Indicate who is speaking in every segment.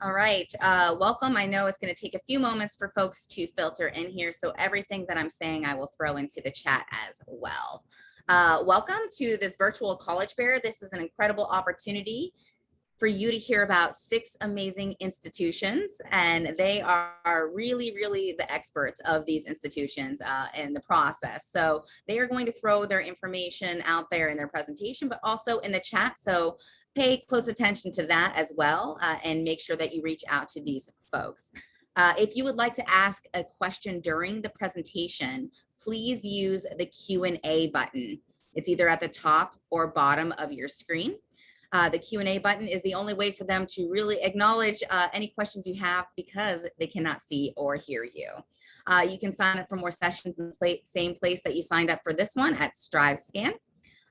Speaker 1: All right, welcome. I know it's going to take a few moments for folks to filter in here, so everything that I'm saying I will throw into the chat as well. Welcome to this virtual college fair. This is an incredible opportunity for you to hear about 6 amazing institutions, and they are really, really the experts of these institutions in the process. So they are going to throw their information out there in their presentation, but also in the chat. So pay close attention to that as well, and make sure that you reach out to these folks. If you would like to ask a question during the presentation, please use the Q&A button. It's either at the top or bottom of your screen. The Q&A button is the only way for them to really acknowledge any questions you have because they cannot see or hear you. You can sign up for more sessions in the same place that you signed up for this one at StriveScan.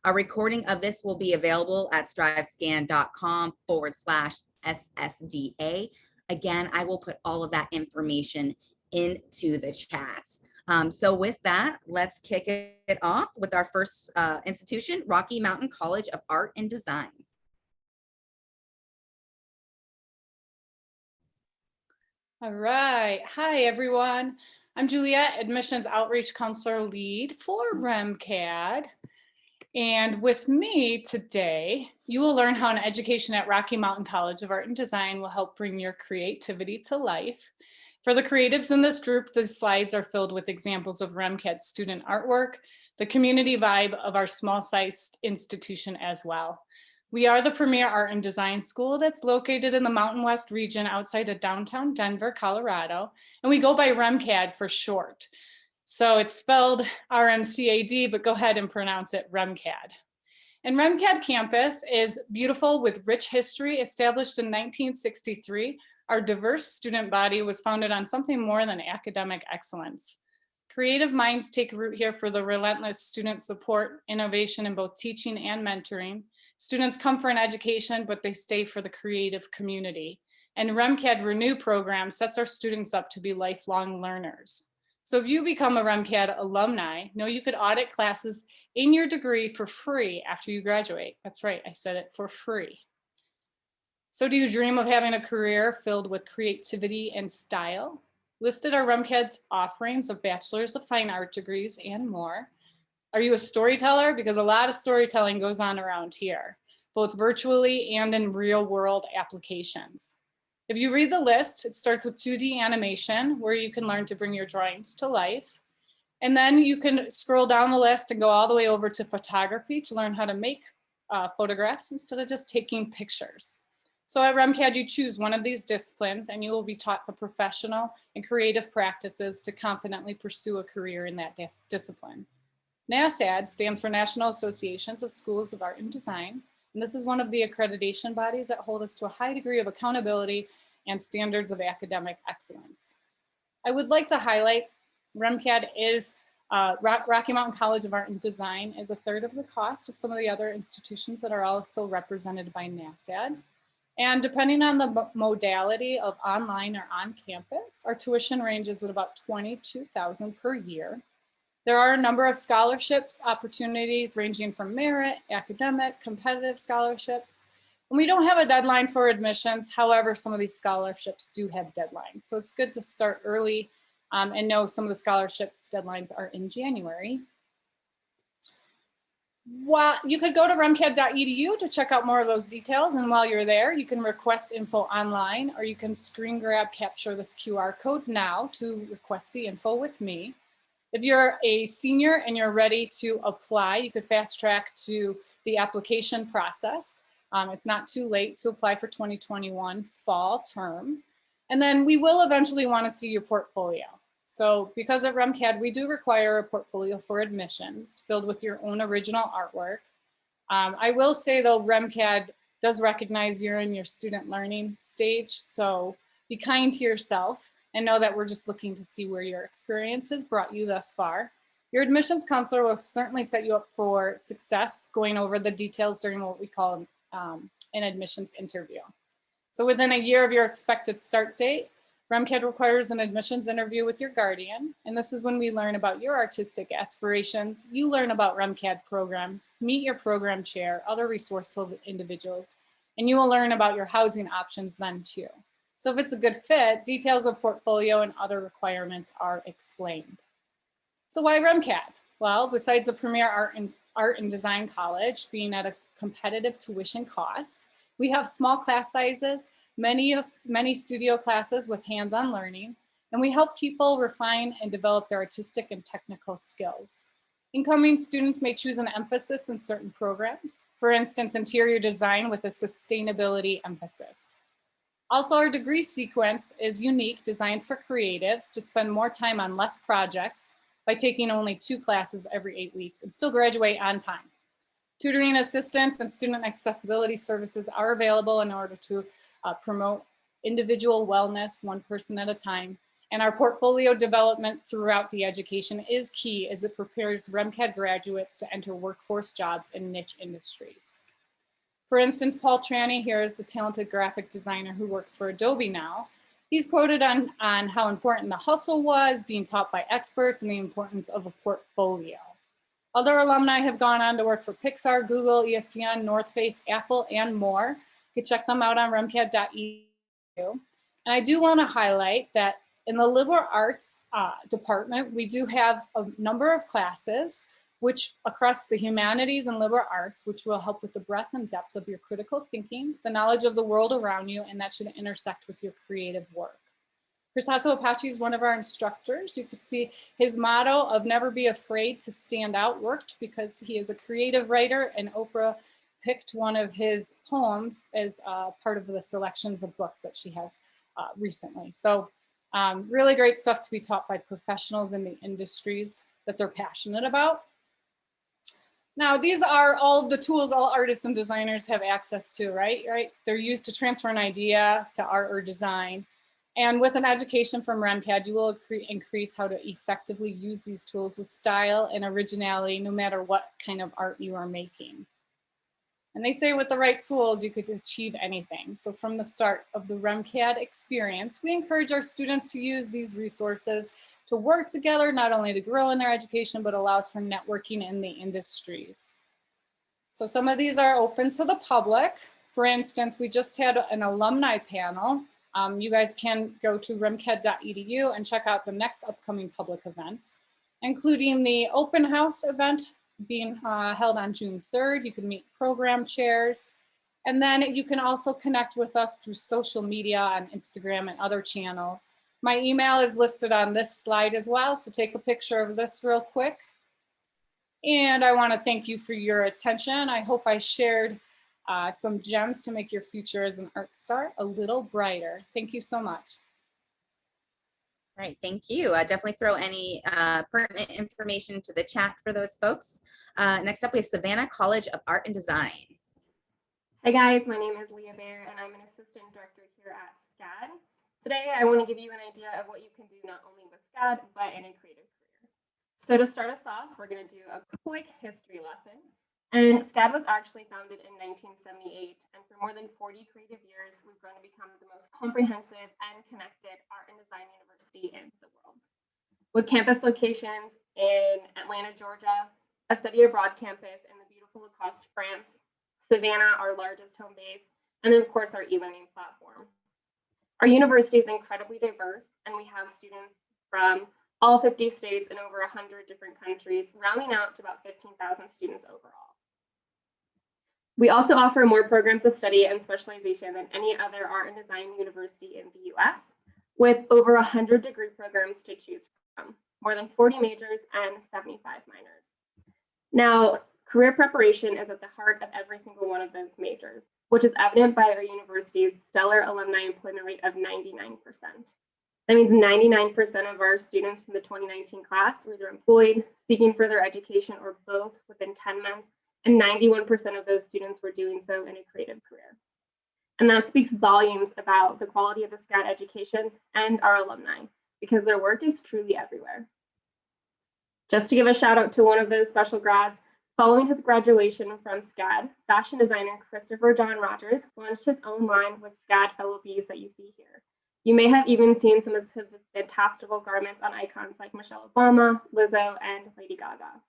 Speaker 1: A recording of this will be available at strivescan.com/SSDA. Again, I will put all of that information into the chat. So with that, let's kick it off with our first institution, Rocky Mountain College of Art and Design.
Speaker 2: All right. Hi, everyone. I'm Juliet, Admissions Outreach Counselor Lead for REMCAD. And with me today, you will learn how an education at Rocky Mountain College of Art and Design will help bring your creativity to life. For the creatives in this group, the slides are filled with examples of REMCAD's student artwork, the community vibe of our small-sized institution as well. We are the premier art and design school that's located in the Mountain West region outside of downtown Denver, Colorado, and we go by REMCAD for short. So it's spelled RMCAD, but go ahead and pronounce it REMCAD. And REMCAD campus is beautiful with rich history. Established in 1963, our diverse student body was founded on something more than academic excellence. Creative minds take root here for the relentless student support, innovation in both teaching and mentoring. Students come for an education, but they stay for the creative community. And REMCAD Renew program sets our students up to be lifelong learners. So if you become a REMCAD alumni, know you could audit classes in your degree for free after you graduate. That's right, I said it, for free. So do you dream of having a career filled with creativity and style? Listed are REMCAD's offerings of Bachelor's of Fine Art degrees and more. Are you a storyteller? Because a lot of storytelling goes on around here, both virtually and in real world applications. If you read the list, it starts with 2D animation, where you can learn to bring your drawings to life. And then you can scroll down the list and go all the way over to photography to learn how to make photographs instead of just taking pictures. So at REMCAD, you choose one of these disciplines and you will be taught the professional and creative practices to confidently pursue a career in that discipline. NASAD stands for National Associations of Schools of Art and Design, and this is one of the accreditation bodies that hold us to a high degree of accountability and standards of academic excellence. I would like to highlight REMCAD is Rocky Mountain College of Art and Design is 1/3 of the cost of some of the other institutions that are also represented by NASAD. And depending on the modality of online or on campus, our tuition ranges at about $22,000 per year. There are a number of scholarships, opportunities ranging from merit, academic, competitive scholarships. And we don't have a deadline for admissions. However, some of these scholarships do have deadlines. So it's good to start early and know some of the scholarships deadlines are in January. Well, you could go to remcad.edu to check out more of those details. And while you're there, you can request info online, or you can screen grab, capture this QR code now to request the info with me. If you're a senior and you're ready to apply, you could fast track to the application process. It's not too late to apply for 2021 fall term. And then we will eventually want to see your portfolio. So because at REMCAD, we do require a portfolio for admissions filled with your own original artwork. I will say though, REMCAD does recognize you're in your student learning stage. So be kind to yourself and know that we're just looking to see where your experience has brought you thus far. Your admissions counselor will certainly set you up for success going over the details during what we call an admissions interview. So within a year of your expected start date, REMCAD requires an admissions interview with your guardian. And this is when we learn about your artistic aspirations. You learn about REMCAD programs, meet your program chair, other resourceful individuals, and you will learn about your housing options then too. So if it's a good fit, details of portfolio and other requirements are explained. So why REMCAD? Well, besides the premier art and design college being at a competitive tuition cost, we have small class sizes, many studio classes with hands-on learning, and we help people refine and develop their artistic and technical skills. Incoming students may choose an emphasis in certain programs, for instance, interior design with a sustainability emphasis. Also, our degree sequence is unique, designed for creatives to spend more time on less projects by taking only 2 classes every 8 weeks and still graduate on time. Tutoring assistance and student accessibility services are available in order to promote individual wellness, one person at a time. And our portfolio development throughout the education is key as it prepares REMCAD graduates to enter workforce jobs in niche industries. For instance, Paul Tranny here is a talented graphic designer who works for Adobe now. He's quoted on how important the hustle was, being taught by experts, and the importance of a portfolio. Other alumni have gone on to work for Pixar, Google, ESPN, North Face, Apple, and more. You can check them out on remcad.edu. And I do want to highlight that in the liberal arts department, we do have a number of classes which across the humanities and liberal arts, which will help with the breadth and depth of your critical thinking, the knowledge of the world around you, and that should intersect with your creative work. Chris Apache is one of our instructors. You could see his motto of never be afraid to stand out worked because he is a creative writer, and Oprah picked one of his poems as part of the selections of books that she has recently. So really great stuff to be taught by professionals in the industries that they're passionate about. Now, these are all the tools all artists and designers have access to, right? They're used to transfer an idea to art or design. And with an education from REMCAD, you will increase how to effectively use these tools with style and originality, no matter what kind of art you are making. And they say with the right tools, you could achieve anything. So from the start of the REMCAD experience, we encourage our students to use these resources to work together, not only to grow in their education, but allows for networking in the industries. So some of these are open to the public. For instance, we just had an alumni panel. You guys can go to remcad.edu and check out the next upcoming public events, including the open house event being held on June 3rd. You can meet program chairs. And then you can also connect with us through social media on Instagram and other channels. My email is listed on this slide as well, so take a picture of this real quick. And I want to thank you for your attention. I hope I shared some gems to make your future as an art star a little brighter. Thank you so much.
Speaker 1: Right, thank you. Definitely throw any pertinent information to the chat for those folks. Next up, we have Savannah College of Art and Design.
Speaker 3: Hi guys, my name is Leah Baer and I'm an assistant director here at Ccad. Today I want to give you an idea of what you can do not only with Ccad, but in a creative career. So to start us off, we're going to do a quick history lesson. And Ccad was actually founded in 1978, and for more than 40 creative years, we've grown to become the most comprehensive and connected art and design university in the world. With campus locations in Atlanta, Georgia, a study abroad campus in the beautiful Lacoste, France, Savannah, our largest home base, and then of course our e-learning platform. Our university is incredibly diverse, and we have students from all 50 states and over 100 different countries, rounding out to about 15,000 students overall. We also offer more programs of study and specialization than any other art and design university in the US, with over 100 degree programs to choose from, more than 40 majors and 75 minors. Now, career preparation is at the heart of every single one of those majors, which is evident by our university's stellar alumni employment rate of 99%. That means 99% of our students from the 2019 class were either employed, seeking further education, or both within 10 months, and 91% of those students were doing so in a creative career. And that speaks volumes about the quality of the Ccad education and our alumni, because their work is truly everywhere. Just to give a shout out to one of those special grads, following his graduation from Ccad, fashion designer Christopher John Rogers launched his own line with Ccad fellow bees that you see here. You may have even seen some of his fantastical garments on icons like Michelle Obama, Lizzo, and Lady Gaga.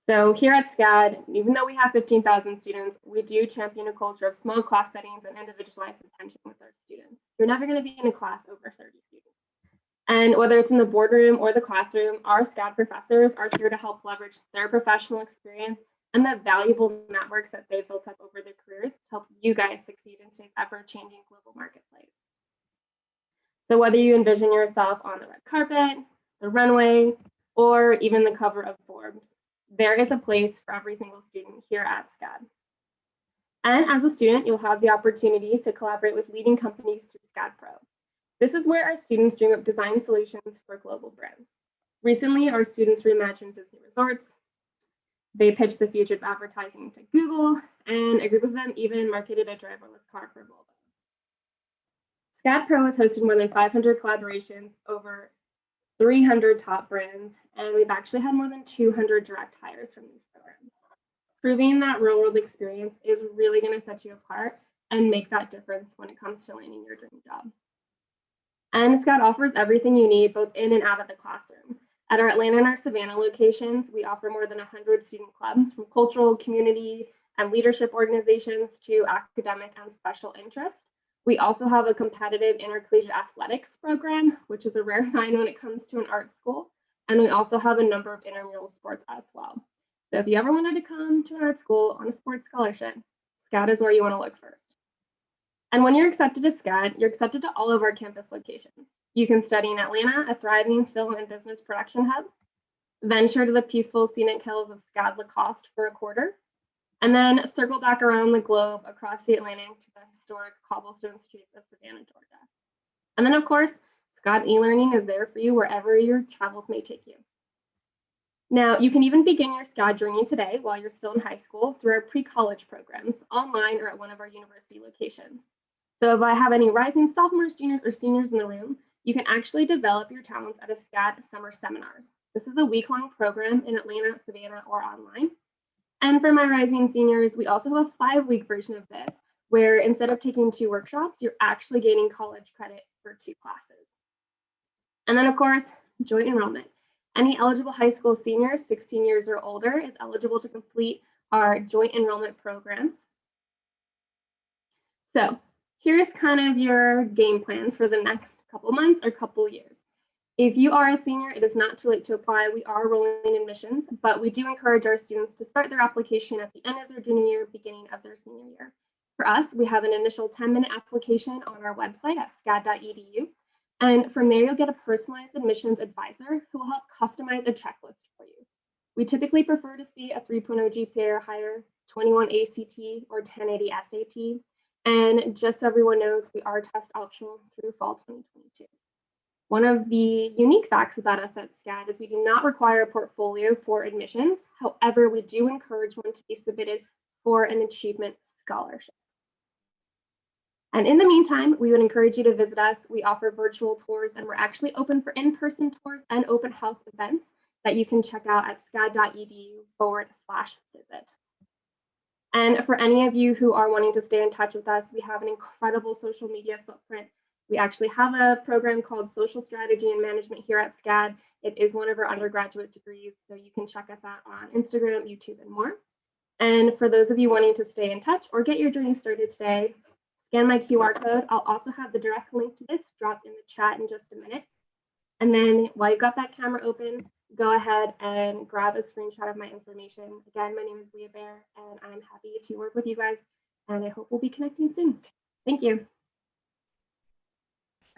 Speaker 3: So here at Ccad, even though we have 15,000 students, we do champion a culture of small class settings and individualized attention with our students. you're never going to be in a class over 30 students. And whether it's in the boardroom or the classroom, our Ccad professors are here to help leverage their professional experience and the valuable networks that they've built up over their careers to help you guys succeed in today's ever-changing global marketplace. So whether you envision yourself on the red carpet, the runway, or even the cover of Forbes, there is a place for every single student here at Ccad. And as a student, you'll have the opportunity to collaborate with leading companies through Ccad Pro. This is where our students dream up design solutions for global brands. Recently, our students reimagined Disney resorts. They pitched the future of advertising to Google, and a group of them even marketed a driverless car for Volvo. Ccad Pro has hosted more than 500 collaborations, over 300 top brands, and we've actually had more than 200 direct hires from these programs. Proving that real-world experience is really going to set you apart and make that difference when it comes to landing your dream job. And Ccad offers everything you need both in and out of the classroom. At our Atlanta and our Savannah locations, we offer more than 100 student clubs, from cultural, community, and leadership organizations to academic and special interest. We also have a competitive intercollegiate athletics program, which is a rare find when it comes to an art school. And we also have a number of intramural sports as well. So if you ever wanted to come to an art school on a sports scholarship, Ccad is where you want to look first. And when you're accepted to Ccad, you're accepted to all of our campus locations. You can study in Atlanta, a thriving film and business production hub, venture to the peaceful scenic hills of Ccad Lacoste for a quarter, and then circle back around the globe across the Atlantic to the historic cobblestone streets of Savannah, Georgia. And then, of course, Ccad e-learning is there for you wherever your travels may take you. Now, you can even begin your Ccad journey today while you're still in high school through our pre-college programs, online or at one of our university locations. So if I have any rising sophomores, juniors, or seniors in the room, you can actually develop your talents at a Ccad Summer Seminars. This is a week-long program in Atlanta, Savannah, or online. And for my rising seniors, we also have a 5-week version of this, where instead of taking 2 workshops, you're actually gaining college credit for 2 classes. And then, of course, joint enrollment. Any eligible high school senior, 16 years or older, is eligible to complete our joint enrollment programs. So here's kind of your game plan for the next couple months or couple years. If you are a senior, it is not too late to apply. We are rolling admissions, but we do encourage our students to start their application at the end of their junior year, beginning of their senior year. For us, we have an initial 10-minute application on our website at scad.edu. And from there, you'll get a personalized admissions advisor who will help customize a checklist for you. We typically prefer to see a 3.0 GPA or higher, 21 ACT, or 1080 SAT. And just so everyone knows, we are test optional through fall 2022. One of the unique facts about us at Ccad is we do not require a portfolio for admissions. However, we do encourage one to be submitted for an achievement scholarship. And in the meantime, we would encourage you to visit us. We offer virtual tours, and we're actually open for in-person tours and open house events that you can check out at scad.edu/visit. And for any of you who are wanting to stay in touch with us, we have an incredible social media footprint. We actually have a program called Social Strategy and Management here at Ccad. It is one of our undergraduate degrees, so you can check us out on Instagram, YouTube, and more. And for those of you wanting to stay in touch or get your journey started today, scan my QR code. I'll also have the direct link to this dropped in the chat in just a minute. And then while you've got that camera open, go ahead and grab a screenshot of my information. Again, my name is Leah Bear, and I'm happy to work with you guys, and I hope we'll be connecting soon. Thank you.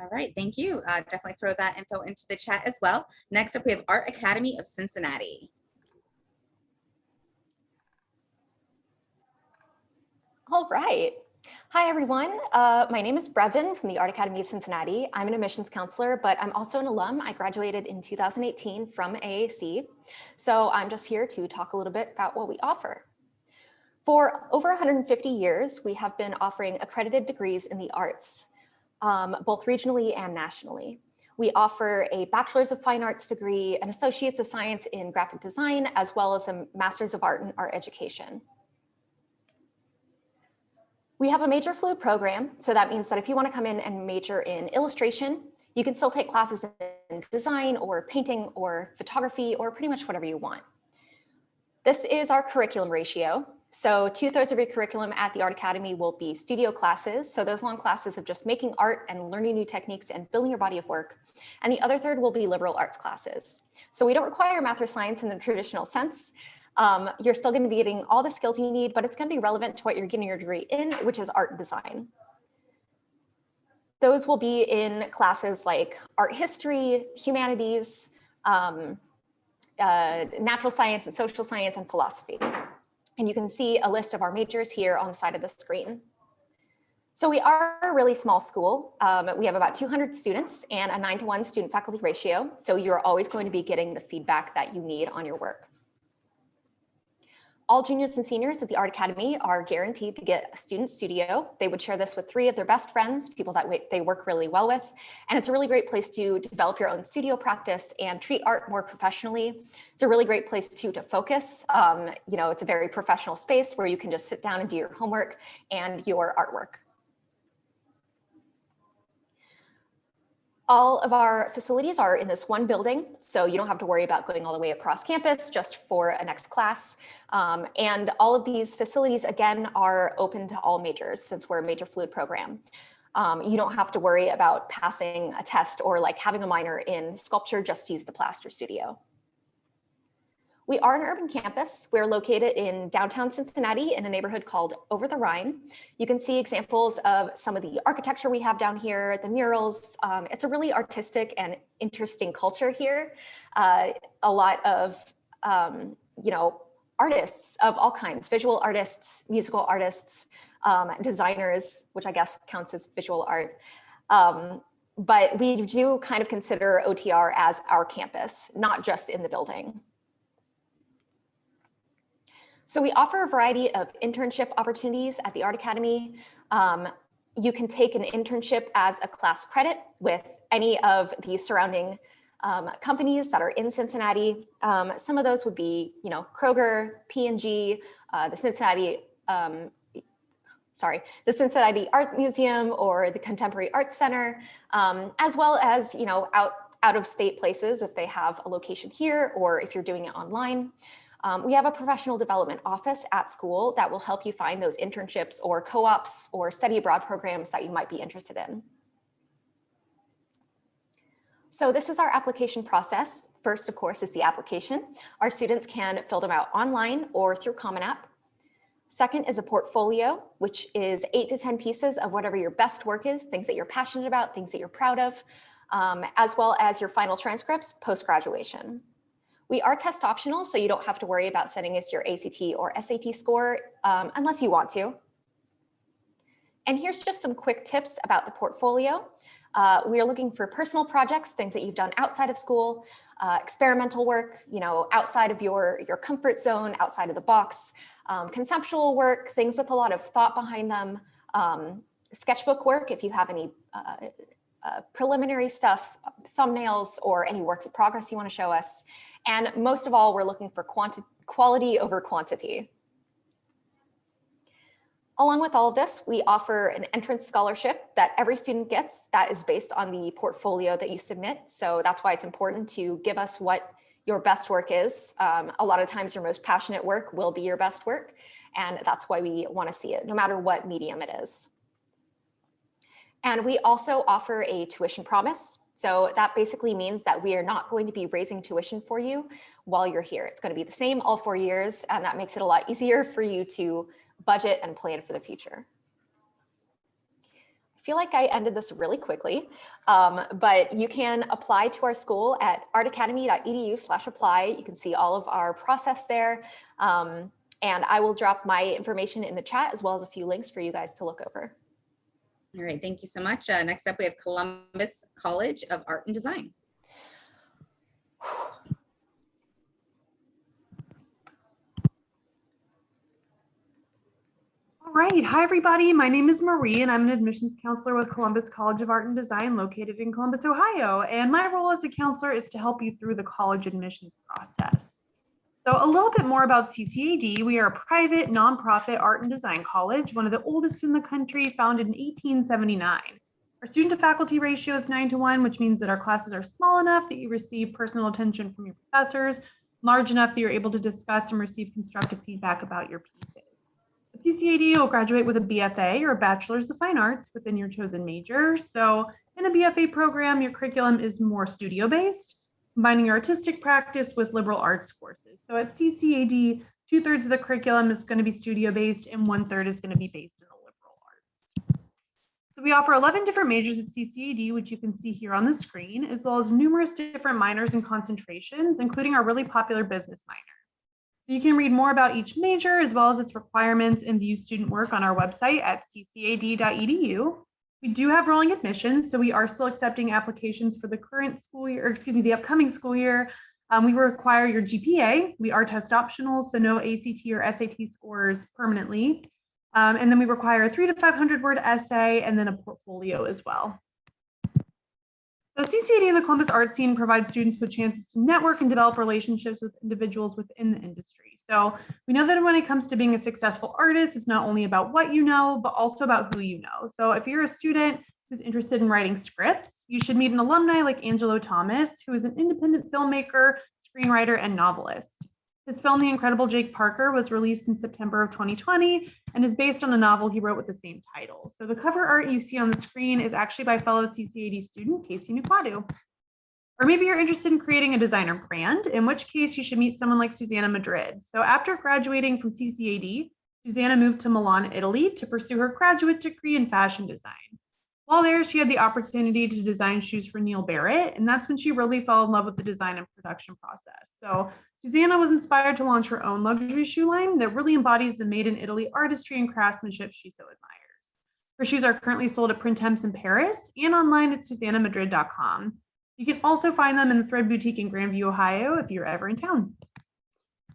Speaker 1: All right, thank you. Definitely throw that info into the chat as well. Next up, we have Art Academy of Cincinnati.
Speaker 4: All right. Hi, everyone. My name is Brevin from the Art Academy of Cincinnati. I'm an admissions counselor, but I'm also an alum. I graduated in 2018 from AAC. So I'm just here to talk a little bit about what we offer. For over 150 years, we have been offering accredited degrees in the arts, both regionally and nationally. We offer a Bachelor's of Fine Arts degree, an Associates of Science in Graphic Design, as well as a Master's of Art in Art Education. We have a major fluid program, so that means that if you want to come in and major in illustration, you can still take classes in design or painting or photography or pretty much whatever you want. This is our curriculum ratio. So 2/3 of your curriculum at the Art Academy will be studio classes. So those long classes of just making art and learning new techniques and building your body of work. And the other third will be liberal arts classes. So we don't require math or science in the traditional sense. You're still going to be getting all the skills you need, but it's going to be relevant to what you're getting your degree in, which is art and design. Those will be in classes like art history, humanities, natural science and social science, and philosophy. And you can see a list of our majors here on the side of the screen. So we are a really small school. We have about 200 students and a 9-to-1 student faculty ratio. So you're always going to be getting the feedback that you need on your work. All juniors and seniors at the Art Academy are guaranteed to get a student studio. They would share this with 3 of their best friends, people that they work really well with. And it's a really great place to develop your own studio practice and treat art more professionally. It's a really great place to focus. It's a very professional space where you can just sit down and do your homework and your artwork. All of our facilities are in this one building, so you don't have to worry about going all the way across campus just for a next class. And all of these facilities, again, are open to all majors since we're a major fluid program. You don't have to worry about passing a test or like having a minor in sculpture just to use the plaster studio. We are an urban campus. We're located in downtown Cincinnati in a neighborhood called Over the Rhine. You can see examples of some of the architecture we have down here, the murals. It's a really artistic and interesting culture here. A lot of, artists of all kinds, visual artists, musical artists, designers, which I guess counts as visual art. But we do kind of consider OTR as our campus, not just in the building. So we offer a variety of internship opportunities at the Art Academy. You can take an internship as a class credit with any of the surrounding companies that are in Cincinnati. Some of those would be, Kroger, P&G, the Cincinnati Art Museum or the Contemporary Arts Center, as well as, out of state places if they have a location here or if you're doing it online. We have a professional development office at school that will help you find those internships or co-ops or study abroad programs that you might be interested in. So this is our application process. First, of course, is the application. Our students can fill them out online or through Common App. Second is a portfolio, which is 8 to 10 pieces of whatever your best work is, things that you're passionate about, things that you're proud of, as well as your final transcripts post-graduation. We are test optional, so you don't have to worry about sending us your ACT or SAT score unless you want to. And here's just some quick tips about the portfolio. We are looking for personal projects, things that you've done outside of school, experimental work, outside of your comfort zone, outside of the box, conceptual work, things with a lot of thought behind them, sketchbook work if you have any preliminary stuff, thumbnails, or any works of progress you want to show us. And most of all, we're looking for quality over quantity. Along with all of this, we offer an entrance scholarship that every student gets that is based on the portfolio that you submit. So that's why it's important to give us what your best work is. A lot of times your most passionate work will be your best work. And that's why we want to see it, no matter what medium it is. And we also offer a tuition promise. So that basically means that we are not going to be raising tuition for you while you're here. It's going to be the same all 4 years, and that makes it a lot easier for you to budget and plan for the future. I feel like I ended this really quickly, but you can apply to our school at artacademy.edu/apply. You can see all of our process there. And I will drop my information in the chat as well as a few links for you guys to look over.
Speaker 1: All right, thank you so much. Next up, we have Columbus College of Art and Design.
Speaker 5: All right, hi everybody. My name is Marie and I'm an admissions counselor with Columbus College of Art and Design located in Columbus, Ohio. And my role as a counselor is to help you through the college admissions process. So a little bit more about CCAD. We are a private nonprofit art and design college, one of the oldest in the country, founded in 1879. Our student to faculty ratio is 9 to 1, which means that our classes are small enough that you receive personal attention from your professors, large enough that you're able to discuss and receive constructive feedback about your pieces. CCAD will graduate with a BFA or a Bachelor's of Fine Arts within your chosen major. So in a BFA program, your curriculum is more studio-based, combining your artistic practice with liberal arts courses. So at CCAD, 2/3 of the curriculum is going to be studio-based and 1/3 is going to be based in the liberal arts. So we offer 11 different majors at CCAD, which you can see here on the screen, as well as numerous different minors and concentrations, including our really popular business minor. So you can read more about each major as well as its requirements and view student work on our website at ccad.edu. We do have rolling admissions, so we are still accepting applications for the current school year, or excuse me, the upcoming school year. We require your GPA. We are test optional, so no ACT or SAT scores permanently. And then we require a 300 to 500 word essay and then a portfolio as well. So CCAD and the Columbus art scene provides students with chances to network and develop relationships with individuals within the industry. So we know that when it comes to being a successful artist, it's not only about what you know, but also about who you know. So if you're a student who's interested in writing scripts, you should meet an alumni like Angelo Thomas, who is an independent filmmaker, screenwriter, and novelist. His film, The Incredible Jake Parker, was released in September of 2020 and is based on a novel he wrote with the same title. So the cover art you see on the screen is actually by fellow CCAD student Casey Nukwadu. Or maybe you're interested in creating a designer brand, in which case you should meet someone like Savannah Madrid. So after graduating from CCAD, Savannah moved to Milan, Italy to pursue her graduate degree in fashion design. While there, she had the opportunity to design shoes for Neil Barrett, and that's when she really fell in love with the design and production process. So Savannah was inspired to launch her own luxury shoe line that really embodies the made in Italy artistry and craftsmanship she so admires. Her shoes are currently sold at Printemps in Paris and online at SusannaMadrid.com. You can also find them in the Thread Boutique in Grandview, Ohio, if you're ever in town.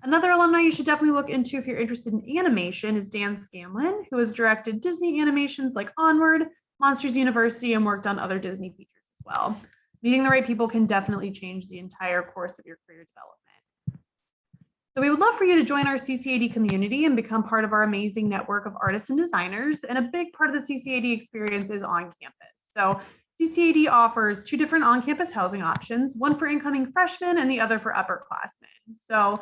Speaker 5: Another alumni you should definitely look into if you're interested in animation is Dan Scanlon, who has directed Disney animations like Onward, Monsters University, and worked on other Disney features as well. Meeting the right people can definitely change the entire course of your career development. So we would love for you to join our CCAD community and become part of our amazing network of artists and designers. And a big part of the CCAD experience is on campus. So CCAD offers 2 different on-campus housing options, one for incoming freshmen and the other for upperclassmen. So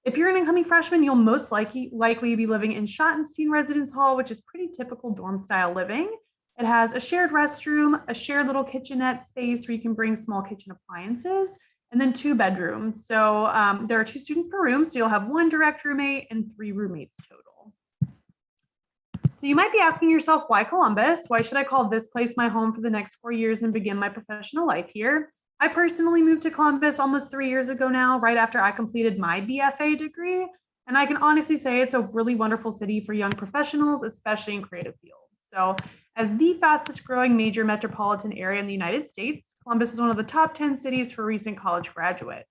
Speaker 5: if you're an incoming freshman, you'll most likely be living in Schottenstein Residence Hall, which is pretty typical dorm style living. It has a shared restroom, a shared little kitchenette space where you can bring small kitchen appliances, and then 2 bedrooms. So there are 2 students per room, so you'll have 1 direct roommate and 3 roommates total. So you might be asking yourself, why Columbus? Why should I call this place my home for the next 4 years and begin my professional life here? I personally moved to Columbus almost 3 years ago now, right after I completed my BFA degree. And I can honestly say it's a really wonderful city for young professionals, especially in creative fields. So as the fastest growing major metropolitan area in the United States, Columbus is one of the top 10 cities for recent college graduates.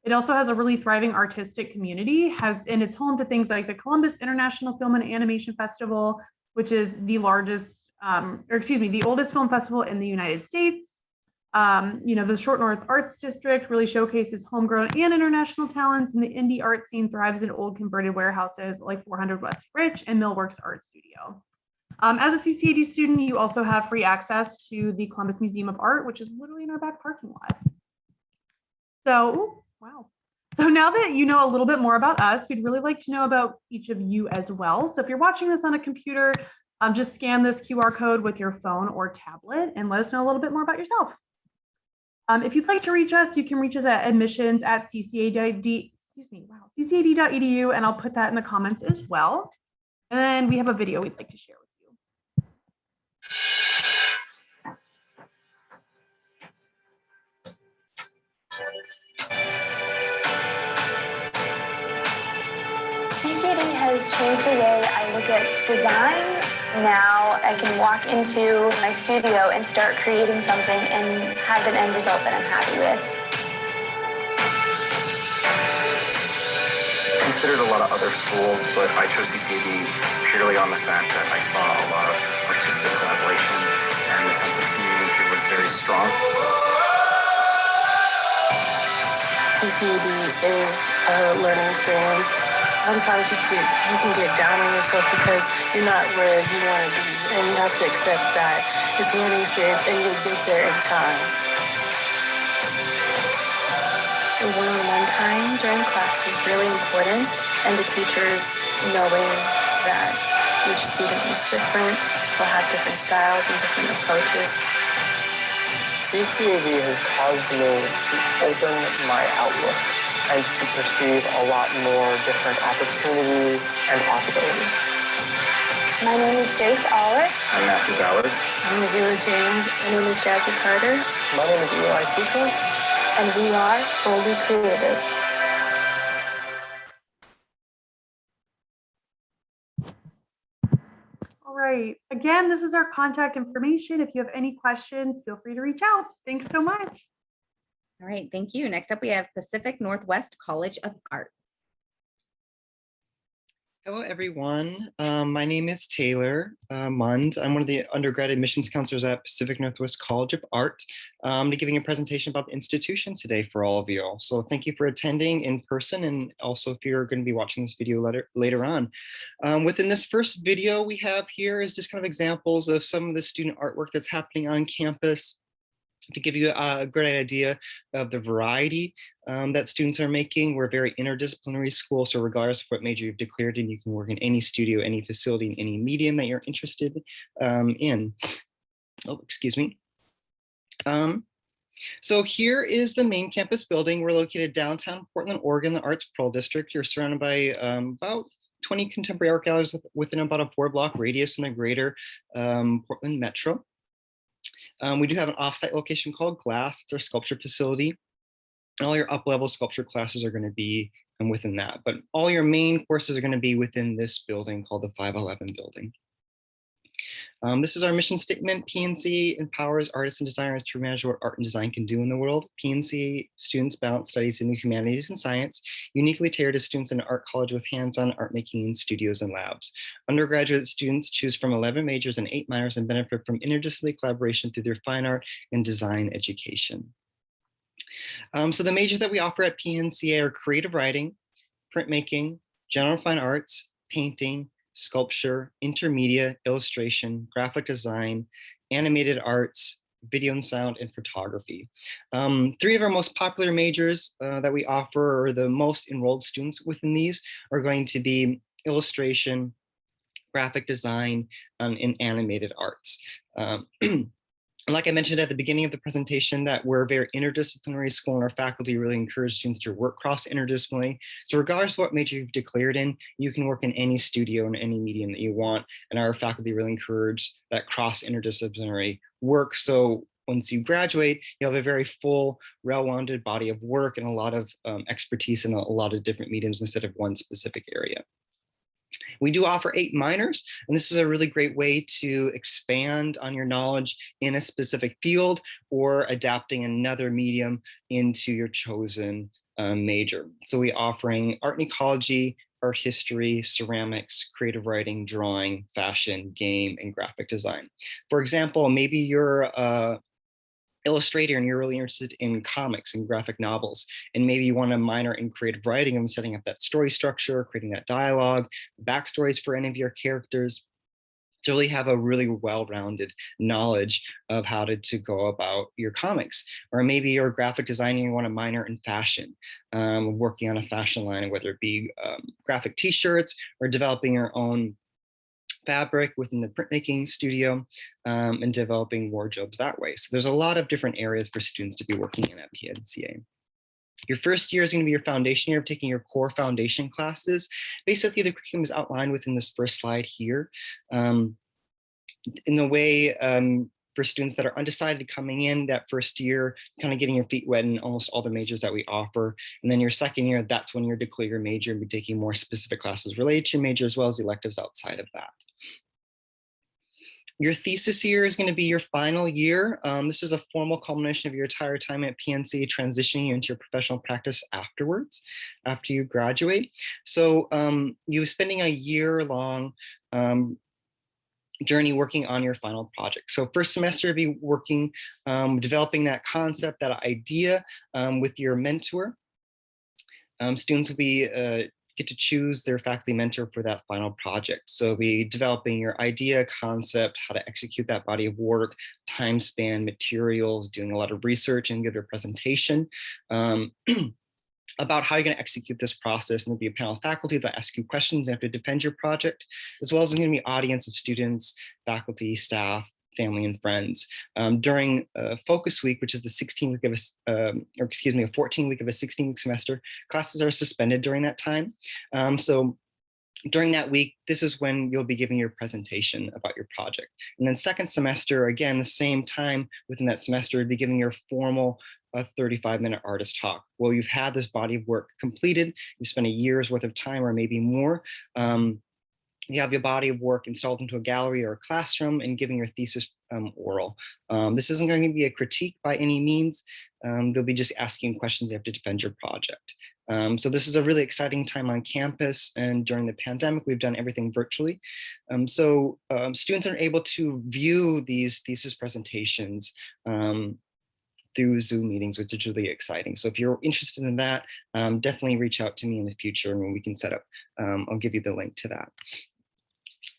Speaker 5: It also has a really thriving artistic community, and it's home to things like the Columbus International Film and Animation Festival, which is the largest, the oldest film festival in the United States. The Short North Arts District really showcases homegrown and international talents, and the indie art scene thrives in old converted warehouses like 400 West Rich and Millworks Art Studio. As a CCAD student, you also have free access to the Columbus Museum of Art, which is literally in our back parking lot. So, wow. So now that you know a little bit more about us, we'd really like to know about each of you as well. So if you're watching this on a computer, just scan this QR code with your phone or tablet and let us know a little bit more about yourself. If you'd like to reach us, you can reach us at admissions@ccad.edu, and I'll put that in the comments as well. And we have a video we'd like to share with you.
Speaker 6: CCAD has changed the way I look at design. Now I can walk into my studio and start creating something and have an end result that I'm happy with.
Speaker 7: I considered a lot of other schools, but I chose CCAD purely on the fact that I saw a lot of artistic collaboration and the sense of community here was very strong.
Speaker 8: CCAD is a learning experience. Sometimes you can get down on yourself because you're not where you want to be, and you have to accept that it's a learning experience and you'll get there in time.
Speaker 6: The one-on-one time during class is really important, and the teachers knowing that
Speaker 8: Each student is different, will have different styles and different approaches.
Speaker 9: CCAD has caused me to open my outlook and to perceive a lot more different opportunities and possibilities.
Speaker 6: My name is Grace Aller.
Speaker 7: I'm Matthew Ballard.
Speaker 8: I'm Nabila James. My name is Jazzy Carter.
Speaker 9: My name is Eli Seacrest.
Speaker 6: And we are Boldly Creative.
Speaker 5: All right. Again, this is our contact information. If you have any questions, feel free to reach out. Thanks so much.
Speaker 1: All right, thank you. Next up, we have Pacific Northwest College of Art.
Speaker 10: Hello, everyone. My name is Taylor Mund. I'm one of the undergrad admissions counselors at Pacific Northwest College of Art. I'm giving a presentation about the institution today for all of you. So thank you for attending in person, and also if you're going to be watching this video later on. Within this first video we have here is just kind of examples of some of the student artwork that's happening on campus, to give you a great idea of the variety that students are making. We're a very interdisciplinary school, so regardless of what major you've declared in, you can work in any studio, any facility, in any medium that you're interested in. Oh, excuse me. So here is the main campus building. We're located downtown Portland, Oregon, the Arts Pearl District. You're surrounded by about 20 contemporary art galleries within about a 4-block radius in the greater Portland metro. We do have an offsite location called Glass. It's our sculpture facility. And all your up-level sculpture classes are going to be within that. But all your main courses are going to be within this building called the 511 building. This is our mission statement. PNC empowers artists and designers to imagine what art and design can do in the world. PNC students balance studies in the humanities and science, uniquely tailored to students in an art college with hands-on art making in studios and labs. Undergraduate students choose from 11 majors and 8 minors and benefit from interdisciplinary collaboration through their fine art and design education. So the majors that we offer at PNCA are creative writing, printmaking, general fine arts, painting, sculpture, intermedia, illustration, graphic design, animated arts, video and sound, and photography. 3 of our most popular majors that we offer, or the most enrolled students within these, are going to be illustration, graphic design, and animated arts. Like I mentioned at the beginning of the presentation, that we're a very interdisciplinary school, and our faculty really encourage students to work cross-interdisciplinary. So regardless of what major you've declared in, you can work in any studio and any medium that you want. And our faculty really encourage that cross-interdisciplinary work. So once you graduate, you'll have a very full, well-rounded body of work and a lot of expertise in a lot of different mediums instead of one specific area. We do offer 8 minors, and this is a really great way to expand on your knowledge in a specific field or adapting another medium into your chosen major. So we're offering art and ecology, art history, ceramics, creative writing, drawing, fashion, game, and graphic design. For example, maybe you're illustrator and you're really interested in comics and graphic novels, and maybe you want to minor in creative writing and setting up that story structure, creating that dialogue, backstories for any of your characters, to really have a really well-rounded knowledge of how to go about your comics. Or maybe you're a graphic designer and you want to minor in fashion, working on a fashion line, whether it be graphic t-shirts or developing your own fabric within the printmaking studio, and developing wardrobes that way. So there's a lot of different areas for students to be working in at PNCA. Your first year is going to be your foundation year of taking your core foundation classes. Basically, the curriculum is outlined within this first slide here. In the way for students that are undecided coming in that first year, kind of getting your feet wet in almost all the majors that we offer. And then your second year, that's when you're declare your major and be taking more specific classes related to your major, as well as electives outside of that. Your thesis year is going to be your final year. This is a formal culmination of your entire time at PNC, transitioning you into your professional practice afterwards, after you graduate. So you're spending a year-long journey working on your final project. So first semester, you'll be working, developing that concept, that idea with your mentor. Students will be get to choose their faculty mentor for that final project. So be developing your idea, concept, how to execute that body of work, time span, materials, doing a lot of research and give their presentation. about how you're going to execute this process. And there'll be a panel of faculty that ask you questions and have to defend your project, as well as there's going to be an audience of students, faculty, staff, family, and friends. During Focus Week, which is the 16th week of a 14th week of a 16-week semester, classes are suspended during that time. So during that week, this is when you'll be giving your presentation about your project. And then second semester, again, the same time within that semester, you'll be giving your formal 35-minute artist talk. Well, you've had this body of work completed, you spent a year's worth of time or maybe more. You have your body of work installed into a gallery or a classroom and giving your thesis oral. This isn't going to be a critique by any means. They'll be just asking questions. They have to defend your project. So this is a really exciting time on campus, and during the pandemic, we've done everything virtually. Students are able to view these thesis presentations through Zoom meetings, which is really exciting. So if you're interested in that, definitely reach out to me in the future and we can set up, I'll give you the link to that.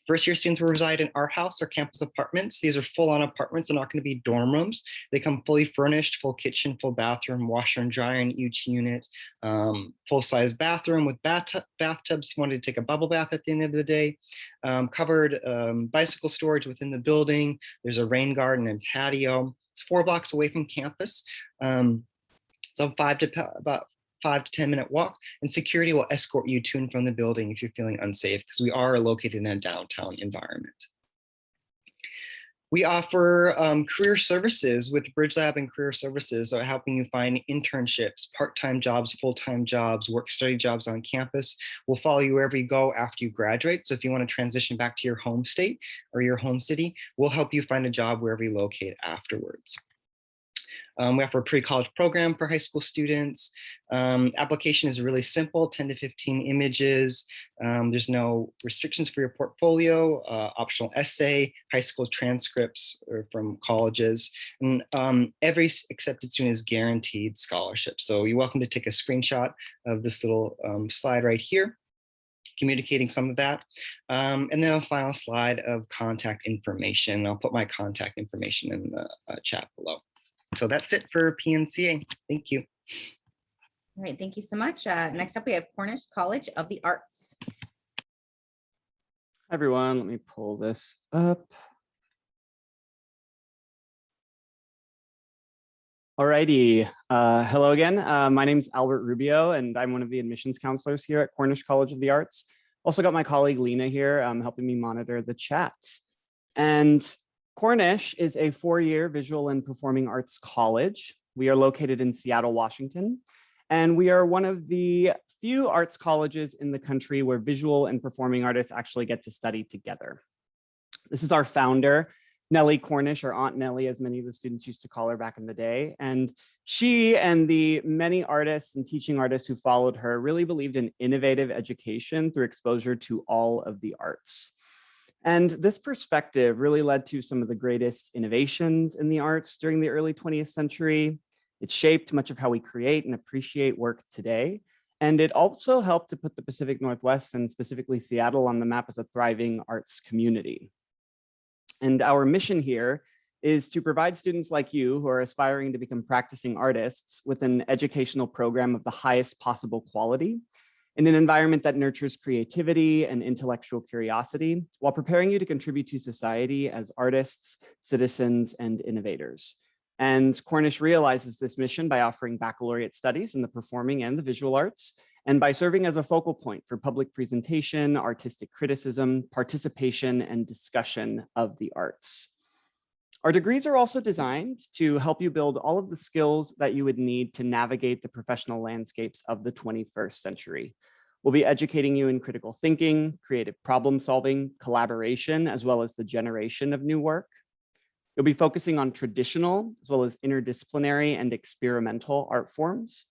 Speaker 10: First year students will reside in Art House or campus apartments. These are full-on apartments. They're not going to be dorm rooms. They come fully furnished, full kitchen, full bathroom, washer and dryer in each unit, full-size bathroom with bathtubs if you wanted to take a bubble bath at the end of the day, covered bicycle storage within the building. There's a rain garden and patio. It's 4 blocks away from campus. So about 5 to 10 minute walk, and security will escort you to and from the building if you're feeling unsafe, because we are located in a downtown environment. We offer career services with Bridge Lab and Career Services, so helping you find internships, part-time jobs, full-time jobs, work-study jobs on campus. We'll follow you wherever you go after you graduate. So if you want to transition back to your home state or your home city, we'll help you find a job wherever you locate afterwards. We offer a pre-college program for high school students. Application is really simple, 10 to 15 images. There's no restrictions for your portfolio, optional essay, high school transcripts from colleges. And every accepted student is guaranteed scholarship. So you're welcome to take a screenshot of this little slide right here, communicating some of that. And then a final slide of contact information. I'll put my contact information in the chat below. So that's it for PNCA. Thank you.
Speaker 1: All right, thank you so much. Next up, we have Cornish College of the Arts.
Speaker 11: Hi, everyone. Let me pull this up. Alrighty. Hello again. My name is Albert Rubio, and I'm one of the admissions counselors here at Cornish College of the Arts. Also got my colleague Lena here helping me monitor the chat. And Cornish is a 4-year visual and performing arts college. We are located in Seattle, Washington, and we are one of the few arts colleges in the country where visual and performing artists actually get to study together. This is our founder, Nellie Cornish, or Aunt Nellie, as many of the students used to call her back in the day. And she and the many artists and teaching artists who followed her really believed in innovative education through exposure to all of the arts. And this perspective really led to some of the greatest innovations in the arts during the early 20th century. It shaped much of how we create and appreciate work today. And it also helped to put the Pacific Northwest and specifically Seattle on the map as a thriving arts community. And our mission here is to provide students like you who are aspiring to become practicing artists with an educational program of the highest possible quality in an environment that nurtures creativity and intellectual curiosity while preparing you to contribute to society as artists, citizens, and innovators. And Cornish realizes this mission by offering baccalaureate studies in the performing and the visual arts, and by serving as a focal point for public presentation, artistic criticism, participation, and discussion of the arts. Our degrees are also designed to help you build all of the skills that you would need to navigate the professional landscapes of the 21st century. We'll be educating you in critical thinking, creative problem solving, collaboration, as well as the generation of new work. You'll be focusing on traditional as well as interdisciplinary and experimental art forms.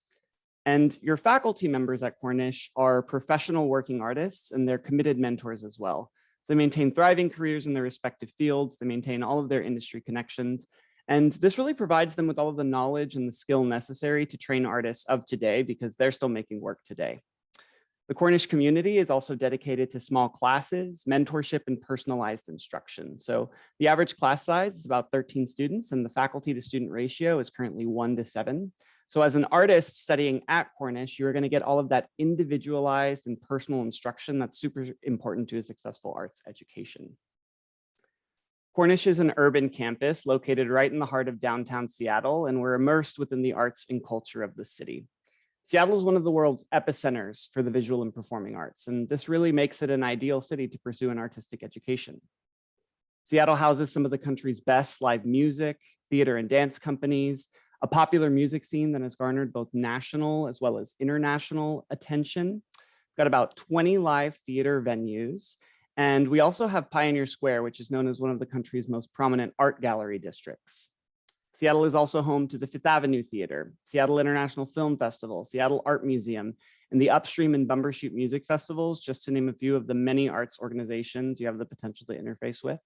Speaker 11: And your faculty members at Cornish are professional working artists, and they're committed mentors as well. So they maintain thriving careers in their respective fields. They maintain all of their industry connections. And this really provides them with all of the knowledge and the skill necessary to train artists of today, because they're still making work today. The Cornish community is also dedicated to small classes, mentorship, and personalized instruction. So the average class size is about 13 students, and the faculty to student ratio is currently 1 to 7. So as an artist studying at Cornish, you're going to get all of that individualized and personal instruction that's super important to a successful arts education. Cornish is an urban campus located right in the heart of downtown Seattle, and we're immersed within the arts and culture of the city. Seattle is one of the world's epicenters for the visual and performing arts, and this really makes it an ideal city to pursue an artistic education. Seattle houses some of the country's best live music, theater and dance companies, a popular music scene that has garnered both national as well as international attention. We've got about 20 live theater venues, and we also have Pioneer Square, which is known as one of the country's most prominent art gallery districts. Seattle is also home to the Fifth Avenue Theater, Seattle International Film Festival, Seattle Art Museum, and the Upstream and Bumbershoot Music Festivals, just to name a few of the many arts organizations you have the potential to interface with.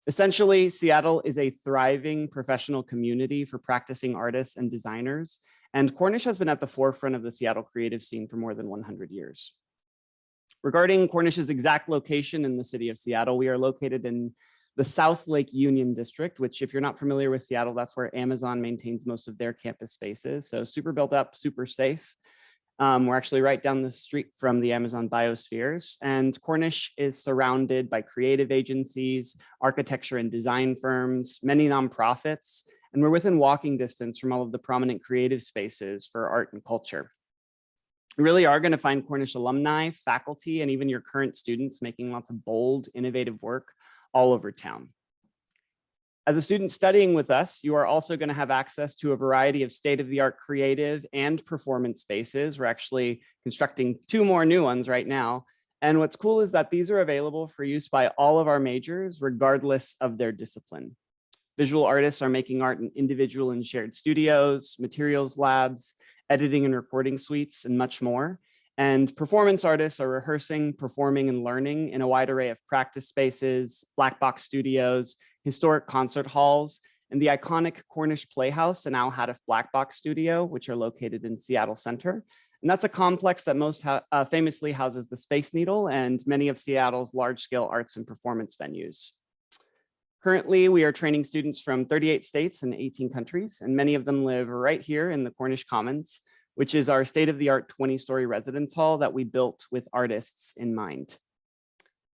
Speaker 11: Essentially, Seattle is a thriving professional community for practicing artists and designers, and Cornish has been at the forefront of the Seattle creative scene for more than 100 years. Regarding Cornish's exact location in the city of Seattle, we are located in the South Lake Union District, which, if you're not familiar with Seattle, that's where Amazon maintains most of their campus spaces. So super built up, super safe. We're actually right down the street from the Amazon biospheres, and Cornish is surrounded by creative agencies, architecture and design firms, many nonprofits, and we're within walking distance from all of the prominent creative spaces for art and culture. You really are going to find Cornish alumni, faculty, and even your current students making lots of bold, innovative work all over town. As a student studying with us, you are also going to have access to a variety of state-of-the-art creative and performance spaces. We're actually constructing 2 more new ones right now. And what's cool is that these are available for use by all of our majors, regardless of their discipline. Visual artists are making art in individual and shared studios, materials labs, editing and recording suites, and much more. And performance artists are rehearsing, performing, and learning in a wide array of practice spaces, black box studios, historic concert halls, and the iconic Cornish Playhouse and Al Haddif Black Box Studio, which are located in Seattle Center. And that's a complex that most famously houses the Space Needle and many of Seattle's large-scale arts and performance venues. Currently, we are training students from 38 states and 18 countries, and many of them live right here in the Cornish Commons, which is our state-of-the-art 20-story residence hall that we built with artists in mind.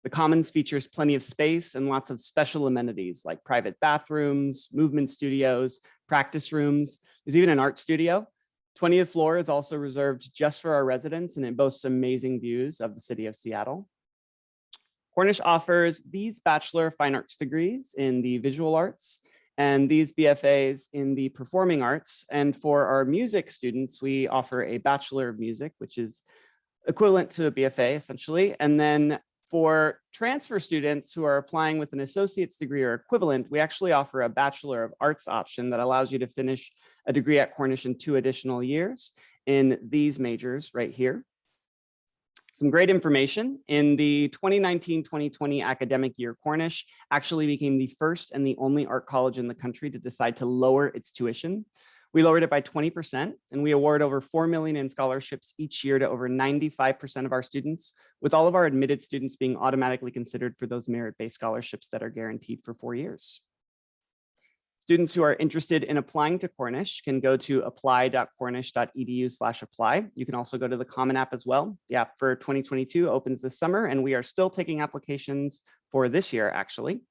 Speaker 11: The Commons features plenty of space and lots of special amenities like private bathrooms, movement studios, practice rooms. There's even an art studio. 20th floor is also reserved just for our residents, and it boasts amazing views of the city of Seattle. Cornish offers these Bachelor of Fine Arts degrees in the visual arts and these BFAs in the performing arts. And for our music students, we offer a Bachelor of Music, which is equivalent to a BFA essentially. And then for transfer students who are applying with an associate's degree or equivalent, we actually offer a Bachelor of Arts option that allows you to finish a degree at Cornish in 2 additional years in these majors right here. Some great information. In the 2019-2020 academic year, Cornish actually became the first and the only art college in the country to decide to lower its tuition. We lowered it by 20%, and we award over $4 million in scholarships each year to over 95% of our students, with all of our admitted students being automatically considered for those merit-based scholarships that are guaranteed for 4 years. Students who are interested in applying to Cornish can go to apply.cornish.edu/apply. You can also go to the Common App as well. The app for 2022 opens this summer, and we are still taking applications for this year, actually.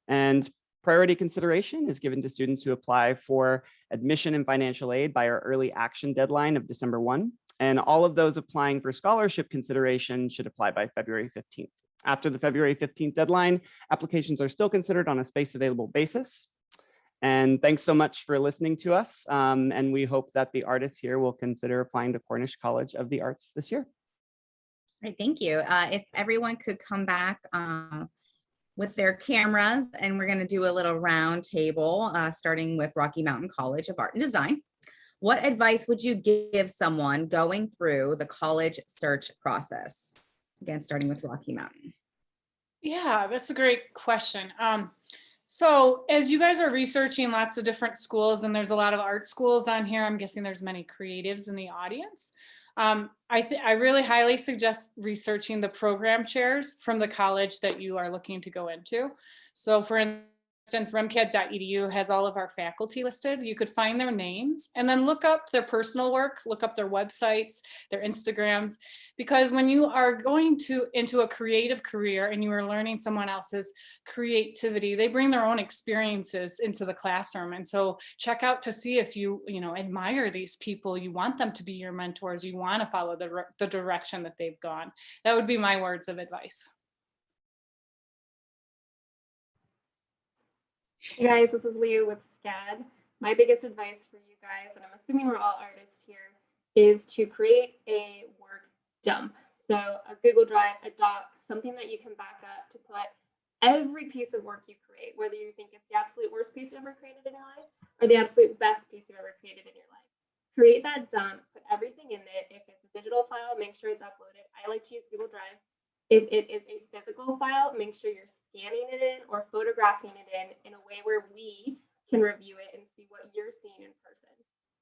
Speaker 11: And priority consideration is given to students who apply for admission and financial aid by our early action deadline of December 1. And all of those applying for scholarship consideration should apply by February 15th. After the February 15th deadline, applications are still considered on a space available basis. And thanks so much for listening to us. And we hope that the artists here will consider applying to Cornish College of the Arts this year.
Speaker 1: Great, thank you. If everyone could come back with their cameras, and we're going to do a little round table, starting with Rocky Mountain College of Art and Design. What advice would you give someone going through the college search process? Again, starting with Rocky Mountain.
Speaker 2: Yeah, that's a great question. So as you guys are researching lots of different schools, and there's a lot of art schools on here, I'm guessing there's many creatives in the audience. I really highly suggest researching the program chairs from the college that you are looking to go into. So for instance, remcad.edu has all of our faculty listed. You could find their names and then look up their personal work, look up their websites, their Instagrams, because when you are going into a creative career and you are learning someone else's creativity, they bring their own experiences into the classroom. And so check out to see if you admire these people, you want them to be your mentors, you want to follow the direction that they've gone. That would be my words of advice.
Speaker 3: Hey guys, this is Leah with Ccad. My biggest advice for you guys, and I'm assuming we're all artists here, is to create a work dump. So a Google Drive, a doc, something that you can back up to put every piece of work you create, whether you think it's the absolute worst piece you ever created in your life or the absolute best piece you've ever created in your life. Create that dump, put everything in it. If it's a digital file, make sure it's uploaded. I like to use Google Drive. If it is a physical file, make sure you're scanning it in or photographing it in a way where we can review it and see what you're seeing in person.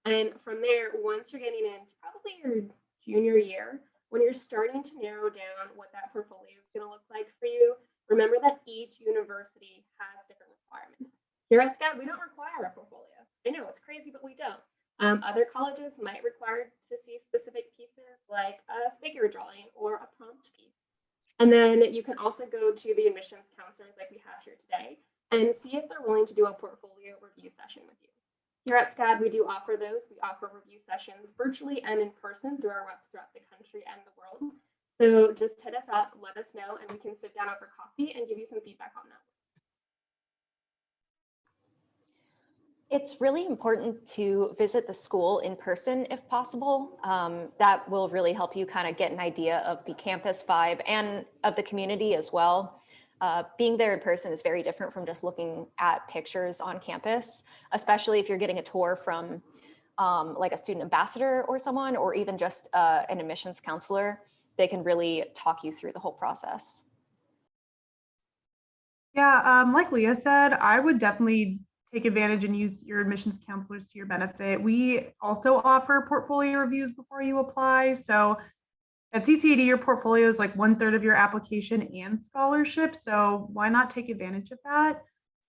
Speaker 3: And from there, once you're getting into probably your junior year, when you're starting to narrow down what that portfolio is going to look like for you, remember that each university has different requirements. Here at Ccad, we don't require a portfolio. I know it's crazy, but we don't. Other colleges might require to see specific pieces like a figure drawing or a prompt piece. And then you can also go to the admissions counselors like we have here today and see if they're willing to do a portfolio review session with you. Here at Ccad, we do offer those. We offer review sessions virtually and in person through our reps throughout the country and the world. So just hit us up, let us know, and we can sit down over coffee and give you some feedback on that.
Speaker 4: It's really important to visit the school in person if possible. That will really help you kind of get an idea of the campus vibe and of the community as well. Being there in person is very different from just looking at pictures on campus, especially if you're getting a tour from like a student ambassador or someone, or even just an admissions counselor. They can really talk you through the whole process.
Speaker 5: Yeah, like Leah said, I would definitely take advantage and use your admissions counselors to your benefit. We also offer portfolio reviews before you apply. So at CCAD, your portfolio is like 1/3 of your application and scholarship. So why not take advantage of that?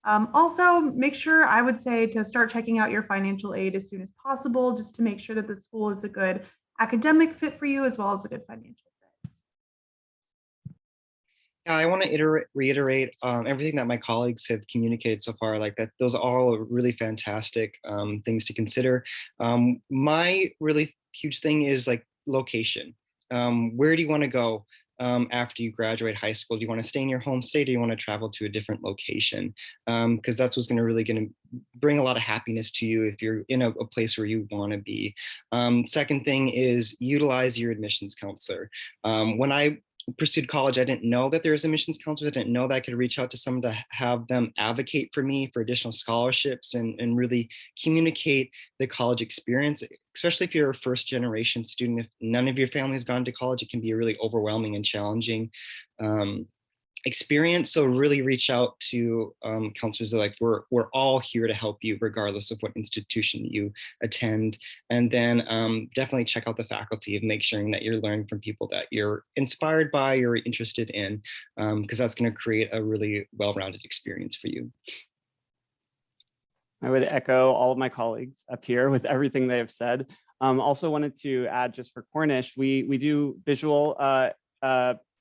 Speaker 5: Also, make sure, I would say, to start checking out your financial aid as soon as possible, just to make sure that the school is a good academic fit for you as well as a good financial fit.
Speaker 10: Yeah, I want to reiterate everything that my colleagues have communicated so far. Like that, those are all really fantastic things to consider. My really huge thing is like location. Where do you want to go after you graduate high school? Do you want to stay in your home state, or do you want to travel to a different location? Because that's what's going to bring a lot of happiness to you if you're in a place where you want to be. Second thing is utilize your admissions counselor. When I pursued college, I didn't know that there was admissions counselors. I didn't know that I could reach out to someone to have them advocate for me for additional scholarships and really communicate the college experience, especially if you're a first generation student. If none of your family has gone to college, it can be a really overwhelming and challenging experience. So really reach out to counselors. Like we're all here to help you regardless of what institution you attend. And then definitely check out the faculty and make sure that you're learning from people that you're inspired by, you're interested in, because that's going to create a really well-rounded experience for you.
Speaker 11: I would echo all of my colleagues up here with everything they have said. Also wanted to add, just for Cornish, we do visual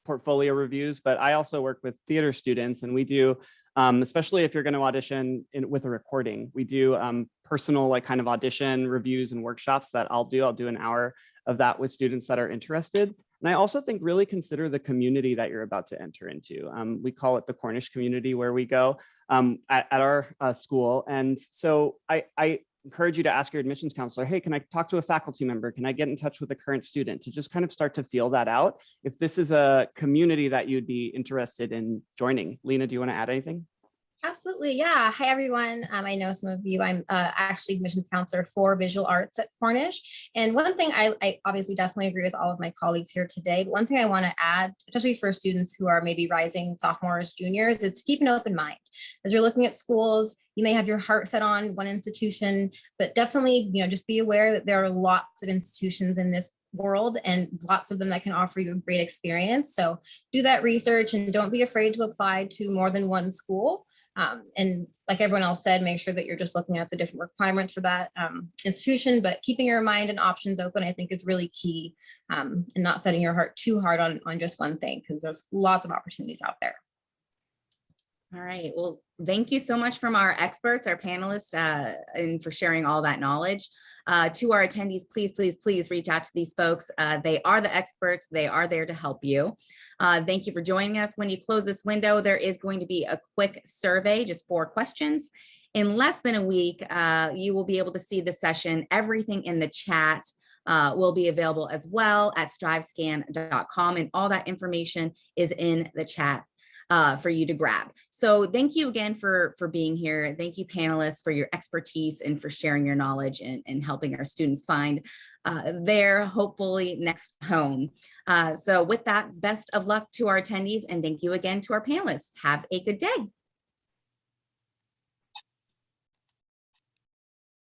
Speaker 11: portfolio reviews, but I also work with theater students, and we do, especially if you're going to audition with a recording, we do personal like kind of audition reviews and workshops that I'll do an hour of that with students that are interested. And I also think really consider the community that you're about to enter into. We call it the Cornish community, where we go at our school. And so I encourage you to ask your admissions counselor, hey, can I talk to a faculty member? Can I get in touch with a current student, to just kind of start to feel that out if this is a community that you'd be interested in joining. Lena, do you want to add anything?
Speaker 12: Absolutely. Yeah. Hi, everyone. I know some of you, I'm actually admissions counselor for visual arts at Cornish. And one thing I obviously definitely agree with all of my colleagues here today. But one thing I want to add, especially for students who are maybe rising sophomores, juniors, is to keep an open mind. As you're looking at schools, you may have your heart set on one institution, but definitely, just be aware that there are lots of institutions in this world and lots of them that can offer you a great experience. So do that research and don't be afraid to apply to more than one school. And like everyone else said, make sure that you're just looking at the different requirements for that institution, but keeping your mind and options open, I think, is really key, and not setting your heart too hard on just one thing, because there's lots of opportunities out there.
Speaker 1: All right. Well, thank you so much from our experts, our panelists, and for sharing all that knowledge. To our attendees, please, please, please reach out to these folks. They are the experts. They are there to help you. Thank you for joining us. When you close this window, there is going to be a quick survey, just 4 questions. In less than a week, you will be able to see the session. Everything in the chat will be available as well at strivescan.com, and all that information is in the chat for you to grab. So thank you again for being here. Thank you, panelists, for your expertise and for sharing your knowledge and helping our students find their hopefully next home. So with that, best of luck to our attendees, and thank you again to our panelists. Have a good day.